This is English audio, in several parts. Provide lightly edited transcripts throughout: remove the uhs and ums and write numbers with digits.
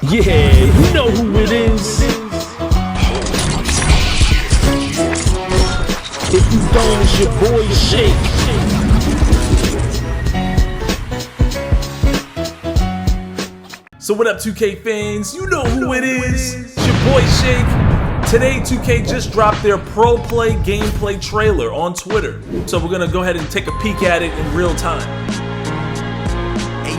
Yeah, you know who it is. If you don't, it's your boy Shake. So what up 2K fans, you know who it is. It's your boy Shake. Today 2K just dropped their ProPLAY gameplay trailer on Twitter. So we're gonna go ahead and take a peek at it in real time.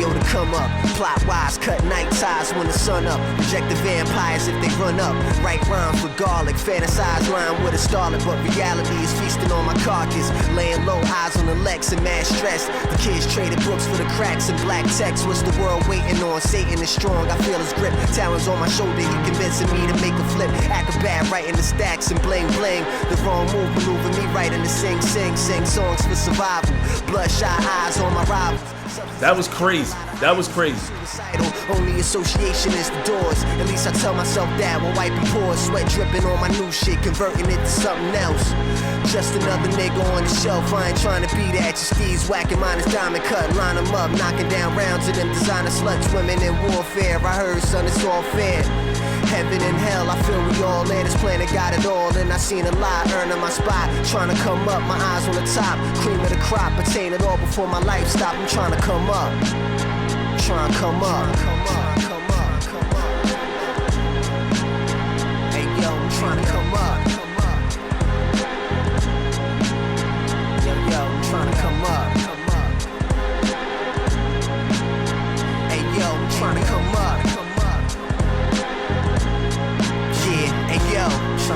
To come up, plot wise, cut night ties when the sun up, reject the vampires if they run up, write rhymes with garlic, fantasize line with a starlet, but reality is feasting on my carcass, laying low, eyes on the Lex and mad stress, the kids traded books for the cracks and black text, what's the world waiting on, Satan is strong, I feel his grip, talons on my shoulder, he convincing me to make a flip, acrobat writing the stacks and bling bling, the wrong move maneuver me right in the sing songs for survival, bloodshot eyes on my rivals. That was crazy. That was crazy. Only association is the doors. At least I tell myself that while wiping pores, sweat dripping on my new shit, converting it to something else. Just another nigga on the shelf. I ain't trying to be that. Your steeds whacking mine is diamond cut. Line them up, knocking down rounds of them designer sluts, women in warfare. I heard, son, it's all fair. Heaven and hell, I feel we all there. This planet got it all, and I seen a lot, earning my spot. Trying to come up, my eyes on the top. Cream of the crop, attain it all before my life stop. I'm trying to come up. Trying to come up. Hey yo, I'm trying to come up. Yo, I'm trying to come up. Hey yo, I'm trying to come up.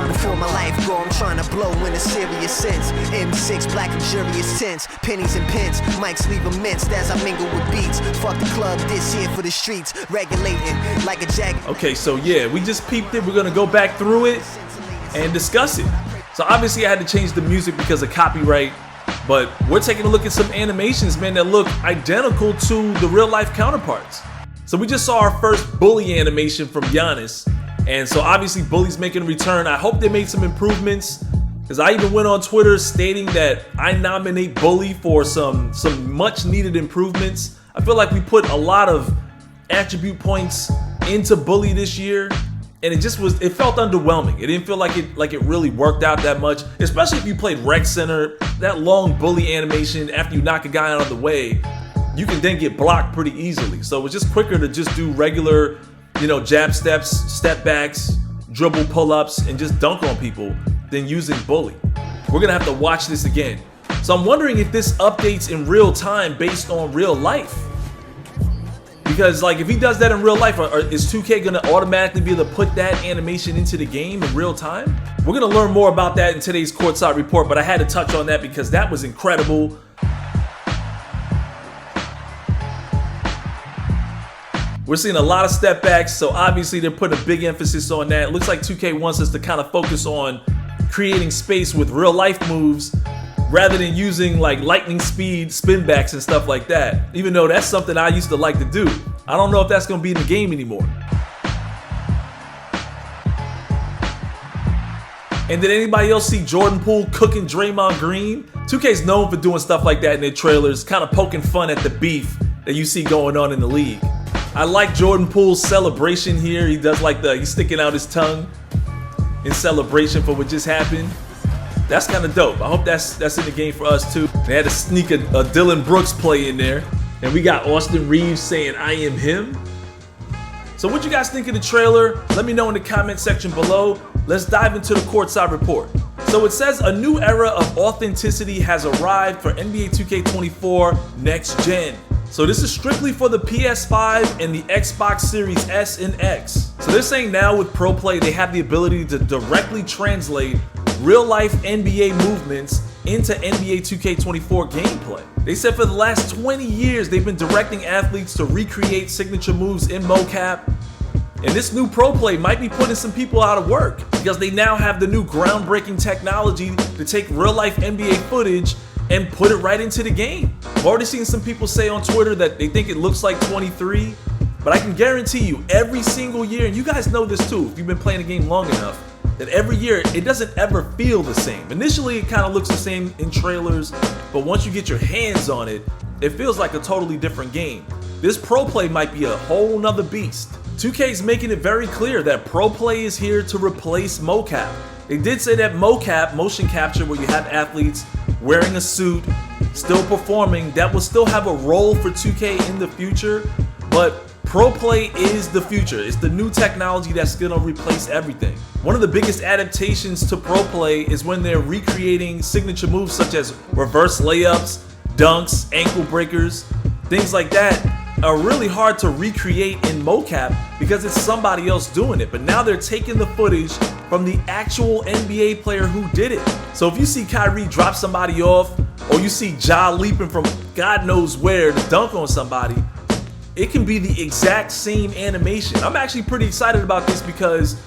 Before my life go, I'm trying to blow in a serious sense. M6, black luxurious tints, pennies and pence. Mics leave them minced as I mingle with beats. Fuck the club, this here for the streets. Regulating like a jacket. Okay, so yeah, we just peeped it. We're gonna go back through it and discuss it. So obviously I had to change the music because of copyright, but we're taking a look at some animations, man, that look identical to the real life counterparts. So we just saw our first bully animation from Giannis. And so obviously Bully's making a return. I hope they made some improvements, because I even went on Twitter stating that I nominate Bully for some much needed improvements. I feel like we put a lot of attribute points into Bully this year, and it felt underwhelming. It didn't feel like it really worked out that much, especially if you played Rec Center. That long Bully animation, after you knock a guy out of the way, you can then get blocked pretty easily. So it was just quicker to just do regular, you know, jab steps, step backs, dribble pull-ups, and just dunk on people than using Bully. We're gonna have to watch this again. So I'm wondering if this updates in real time based on real life. Because like if he does that in real life, is 2K gonna automatically be able to put that animation into the game in real time? We're gonna learn more about that in today's courtside report, but I had to touch on that because that was incredible. We're seeing a lot of step backs, so obviously they're putting a big emphasis on that. It looks like 2K wants us to kind of focus on creating space with real life moves rather than using like lightning speed spin backs and stuff like that. Even though that's something I used to like to do. I don't know if that's gonna be in the game anymore. And did anybody else see Jordan Poole cooking Draymond Green? 2K's known for doing stuff like that in their trailers, kind of poking fun at the beef that you see going on in the league. I like Jordan Poole's celebration here. He does like he's sticking out his tongue in celebration for what just happened. That's kind of dope. I hope that's in the game for us too. They had to sneak a Dylan Brooks play in there. And we got Austin Reeves saying, "I am him." So what you guys think of the trailer? Let me know in the comment section below. Let's dive into the courtside report. So it says a new era of authenticity has arrived for NBA 2K24 Next Gen. So this is strictly for the PS5 and the Xbox Series S and X. So they're saying now with ProPLAY, they have the ability to directly translate real life NBA movements into NBA 2K24 gameplay. They said for the last 20 years, they've been directing athletes to recreate signature moves in mocap. And this new ProPLAY might be putting some people out of work because they now have the new groundbreaking technology to take real life NBA footage and put it right into the game. I've already seen some people say on Twitter that they think it looks like 23, but I can guarantee you every single year, and you guys know this too if you've been playing the game long enough, that every year it doesn't ever feel the same. Initially it kind of looks the same in trailers, but once you get your hands on it, it feels like a totally different game. This ProPLAY might be a whole nother beast. 2K's making it very clear that ProPLAY is here to replace mocap. They did say that mocap, motion capture, where you have athletes wearing a suit, still performing, that will still have a role for 2K in the future, but ProPLAY is the future. It's the new technology that's gonna replace everything. One of the biggest adaptations to ProPLAY is when they're recreating signature moves such as reverse layups, dunks, ankle breakers, things like that are really hard to recreate in mocap because it's somebody else doing it. But now they're taking the footage from the actual NBA player who did it. So if you see Kyrie drop somebody off, or you see Ja leaping from God knows where to dunk on somebody, it can be the exact same animation. I'm actually pretty excited about this because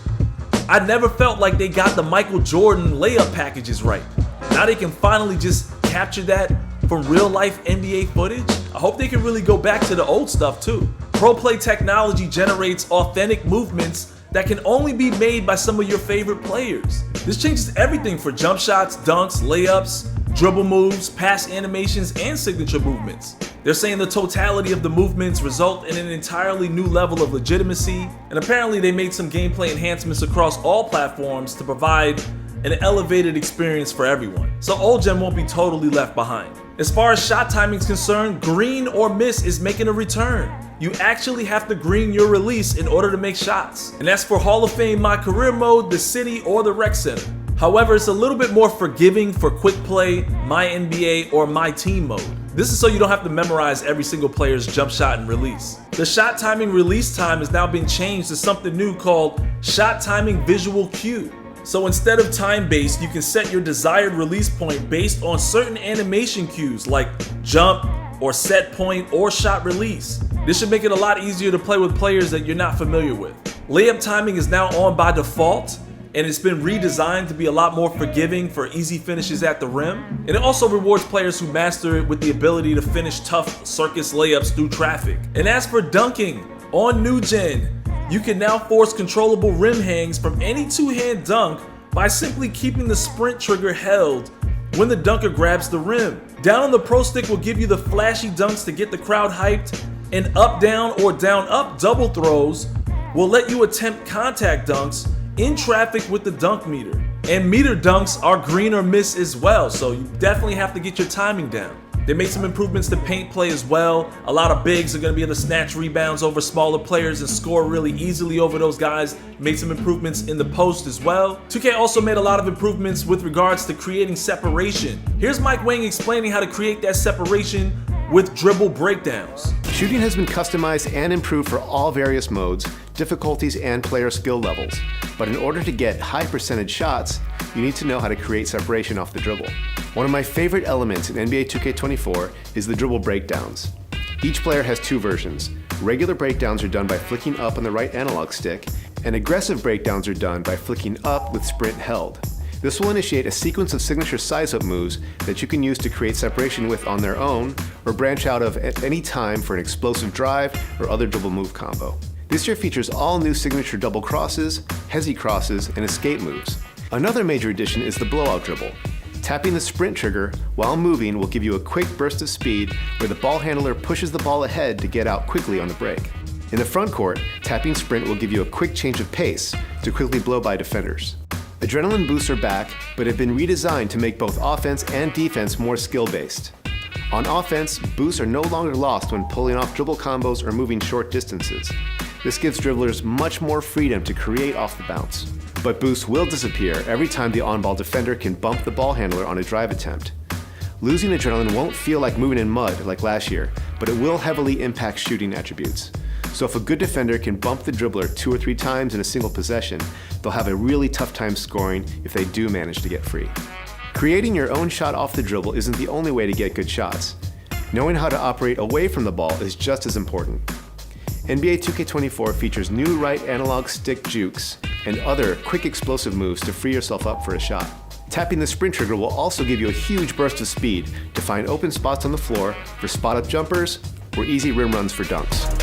I never felt like they got the Michael Jordan layup packages right. Now they can finally just capture that from real life NBA footage. I hope they can really go back to the old stuff too. ProPLAY technology generates authentic movements that can only be made by some of your favorite players. This changes everything for jump shots, dunks, layups, dribble moves, pass animations, and signature movements. They're saying the totality of the movements result in an entirely new level of legitimacy, and apparently they made some gameplay enhancements across all platforms to provide an elevated experience for everyone. So old gen won't be totally left behind. As far as shot timing is concerned, green or miss is making a return. You actually have to green your release in order to make shots. And that's for Hall of Fame My Career Mode, the City, or the Rec Center. However, it's a little bit more forgiving for Quick Play, My NBA, or My Team mode. This is so you don't have to memorize every single player's jump shot and release. The shot timing release time has now been changed to something new called Shot Timing Visual Cue. So instead of time-based, you can set your desired release point based on certain animation cues like jump, or set point, or shot release. This should make it a lot easier to play with players that you're not familiar with. Layup timing is now on by default, and it's been redesigned to be a lot more forgiving for easy finishes at the rim. And it also rewards players who master it with the ability to finish tough circus layups through traffic. And as for dunking, on new gen, you can now force controllable rim hangs from any two-hand dunk by simply keeping the sprint trigger held when the dunker grabs the rim. Down on the Pro Stick will give you the flashy dunks to get the crowd hyped, and up-down or down-up double throws will let you attempt contact dunks in traffic with the dunk meter. And meter dunks are green or miss as well, so you definitely have to get your timing down. They made some improvements to paint play as well. A lot of bigs are going to be able to snatch rebounds over smaller players and score really easily over those guys. Made some improvements in the post as well. 2K also made a lot of improvements with regards to creating separation. Here's Mike Wang explaining how to create that separation with Dribble Breakdowns. Shooting has been customized and improved for all various modes, difficulties, and player skill levels. But in order to get high percentage shots, you need to know how to create separation off the dribble. One of my favorite elements in NBA 2K24 is the Dribble Breakdowns. Each player has two versions. Regular breakdowns are done by flicking up on the right analog stick, and aggressive breakdowns are done by flicking up with sprint held. This will initiate a sequence of signature size-up moves that you can use to create separation with on their own, or branch out of at any time for an explosive drive or other dribble move combo. This year features all new signature double crosses, hezi crosses, and escape moves. Another major addition is the blowout dribble. Tapping the sprint trigger while moving will give you a quick burst of speed where the ball handler pushes the ball ahead to get out quickly on the break. In the front court, tapping sprint will give you a quick change of pace to quickly blow by defenders. Adrenaline boosts are back, but have been redesigned to make both offense and defense more skill-based. On offense, boosts are no longer lost when pulling off dribble combos or moving short distances. This gives dribblers much more freedom to create off the bounce. But boosts will disappear every time the on-ball defender can bump the ball handler on a drive attempt. Losing adrenaline won't feel like moving in mud like last year, but it will heavily impact shooting attributes. So if a good defender can bump the dribbler 2 or 3 times in a single possession, they'll have a really tough time scoring if they do manage to get free. Creating your own shot off the dribble isn't the only way to get good shots. Knowing how to operate away from the ball is just as important. NBA 2K24 features new right analog stick jukes and other quick explosive moves to free yourself up for a shot. Tapping the sprint trigger will also give you a huge burst of speed to find open spots on the floor for spot-up jumpers or easy rim runs for dunks.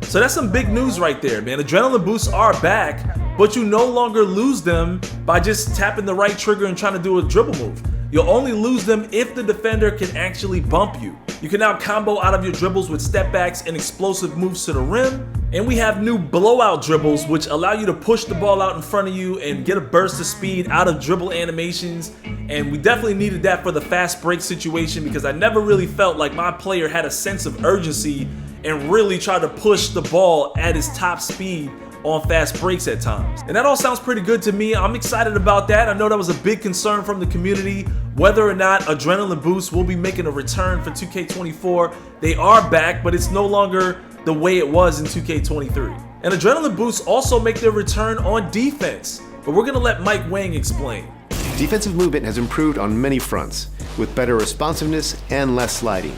So that's some big news right there, man. Adrenaline boosts are back, but you no longer lose them by just tapping the right trigger and trying to do a dribble move. You'll only lose them if the defender can actually bump you. You can now combo out of your dribbles with step backs and explosive moves to the rim. And we have new blowout dribbles, which allow you to push the ball out in front of you and get a burst of speed out of dribble animations. And we definitely needed that for the fast break situation, because I never really felt like my player had a sense of urgency and really tried to push the ball at his top speed on fast breaks at times. And that all sounds pretty good to me. I'm excited about that. I know that was a big concern from the community, whether or not Adrenaline Boost will be making a return for 2K24. They are back, but it's no longer the way it was in 2K23. And Adrenaline Boosts also make their return on defense, but we're gonna let Mike Wang explain. Defensive movement has improved on many fronts, with better responsiveness and less sliding.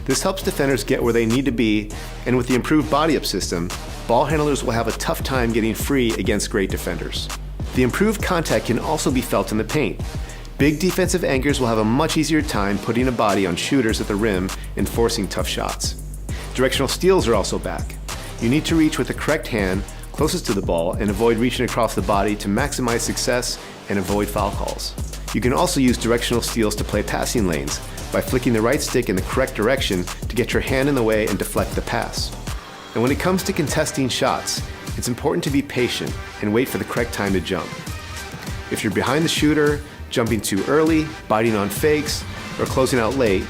This helps defenders get where they need to be, and with the improved body-up system, ball handlers will have a tough time getting free against great defenders. The improved contact can also be felt in the paint. Big defensive anchors will have a much easier time putting a body on shooters at the rim and forcing tough shots. Directional steals are also back. You need to reach with the correct hand closest to the ball and avoid reaching across the body to maximize success and avoid foul calls. You can also use directional steals to play passing lanes by flicking the right stick in the correct direction to get your hand in the way and deflect the pass. And when it comes to contesting shots, it's important to be patient and wait for the correct time to jump. If you're behind the shooter, jumping too early, biting on fakes, or closing out late,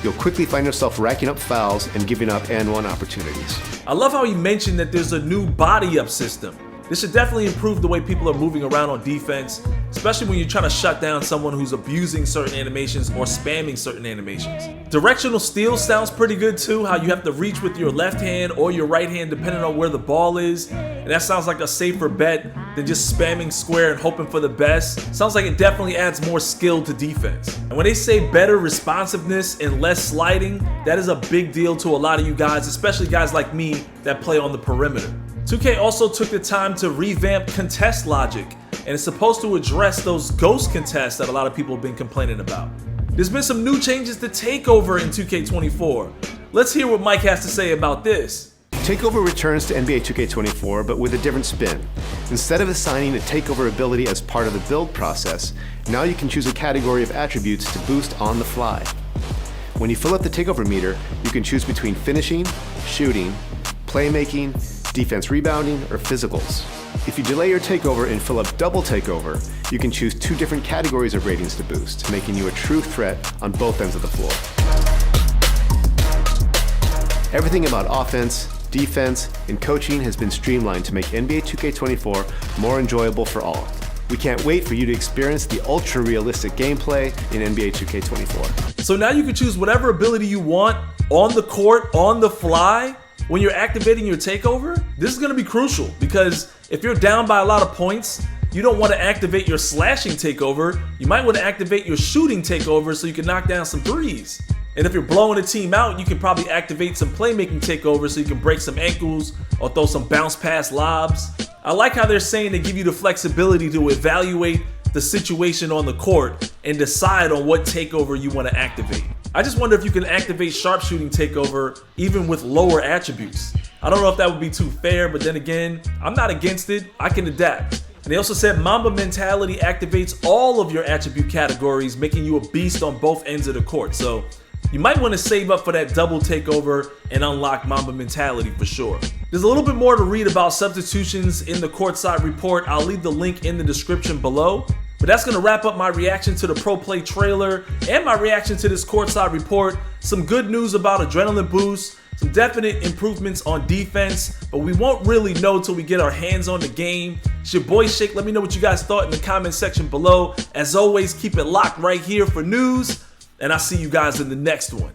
you'll quickly find yourself racking up fouls and giving up and-one opportunities. I love how he mentioned that there's a new body-up system. This should definitely improve the way people are moving around on defense, especially when you're trying to shut down someone who's abusing certain animations or spamming certain animations. Directional steal sounds pretty good too, how you have to reach with your left hand or your right hand depending on where the ball is. And that sounds like a safer bet than just spamming square and hoping for the best. Sounds like it definitely adds more skill to defense. And when they say better responsiveness and less sliding, that is a big deal to a lot of you guys, especially guys like me that play on the perimeter. 2K also took the time to revamp contest logic, and it's supposed to address those ghost contests that a lot of people have been complaining about. There's been some new changes to Takeover in 2K24. Let's hear what Mike has to say about this. Takeover returns to NBA 2K24, but with a different spin. Instead of assigning a Takeover ability as part of the build process, now you can choose a category of attributes to boost on the fly. When you fill up the Takeover meter, you can choose between finishing, shooting, playmaking, defense rebounding, or physicals. If you delay your takeover and fill up double takeover, you can choose 2 different categories of ratings to boost, making you a true threat on both ends of the floor. Everything about offense, defense, and coaching has been streamlined to make NBA 2K24 more enjoyable for all. We can't wait for you to experience the ultra-realistic gameplay in NBA 2K24. So now you can choose whatever ability you want on the court, on the fly. When you're activating your takeover, this is gonna be crucial, because if you're down by a lot of points, you don't wanna activate your slashing takeover. You might wanna activate your shooting takeover so you can knock down some threes. And if you're blowing a team out, you can probably activate some playmaking takeover so you can break some ankles or throw some bounce pass lobs. I like how they're saying they give you the flexibility to evaluate the situation on the court and decide on what takeover you wanna activate. I just wonder if you can activate sharpshooting takeover even with lower attributes. I don't know if that would be too fair, but then again, I'm not against it. I can adapt. And they also said Mamba Mentality activates all of your attribute categories, making you a beast on both ends of the court. So you might want to save up for that double takeover and unlock Mamba Mentality for sure. There's a little bit more to read about substitutions in the courtside report. I'll leave the link in the description below. But that's gonna wrap up my reaction to the ProPLAY trailer and my reaction to this courtside report. Some good news about Adrenaline Boost, some definite improvements on defense, but we won't really know till we get our hands on the game. It's your boy Shake. Let me know what you guys thought in the comment section below. As always, keep it locked right here for news, and I'll see you guys in the next one.